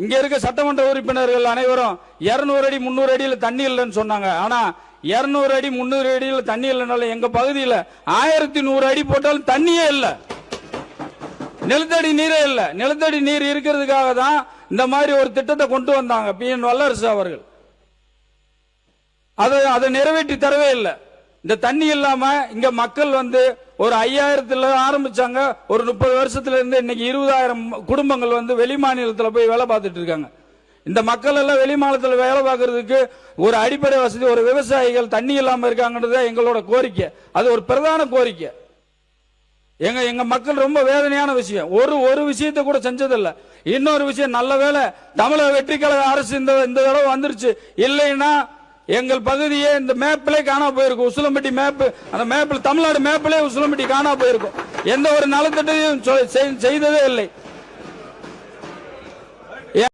இங்க இருக்க சட்டமன்ற உறுப்பினர்கள் அனைவரும் 200 அடி 300 அடியில தண்ணி இல்லைன்னு சொன்னாங்க. ஆனா 200 அடி 300 அடியில தண்ணி இல்லைனாலும் எங்க பகுதியில் 1100 அடி போட்டாலும் தண்ணியே இல்லை, நிலத்தடி நீரே இல்லை. நிலத்தடி நீர் இருக்கிறதுக்காக தான் இந்த மாதிரி ஒரு திட்டத்தை கொண்டு வந்தாங்க PN வல்லரசு அவர்கள். அதை நிறைவேற்றி தரவே இல்லை. இந்த தண்ணி இல்லாம இங்க மக்கள் ஒரு 5000 ஆரம்பிச்சாங்க. ஒரு 30 வருஷத்துல இருந்து இன்னைக்கு 20,000 குடும்பங்கள் வெளி மாநிலத்தில் போய் வேலை பார்த்துட்டு இருக்காங்க. இந்த மக்கள் எல்லாம் வெளி மாநிலத்தில் வேலை பார்க்கறதுக்கு ஒரு அடிப்படை வசதி, ஒரு விவசாயிகள் தண்ணி இல்லாம இருக்காங்கன்றத எங்களோட கோரிக்கை. அது ஒரு பிரதான கோரிக்கை. எங்க மக்கள் ரொம்ப வேதனையான விஷயம். ஒரு விஷயத்தை கூட செஞ்சதில்லை. இன்னொரு விஷயம், நல்ல வேலை தமிழக வெற்றி கழக அரசு இந்த தடவை வந்துருச்சு. இல்லைன்னா எங்கள் பகுதியே இந்த மேப்பிலே காணா போயிருக்கும். உசிலம்பட்டி மேப், அந்த மேப்பில் தமிழ்நாடு மேப்பிலே உசிலம்பட்டி காணா போயிருக்கும். எந்த ஒரு நலத்திட்டையும் செய்ததே இல்லை.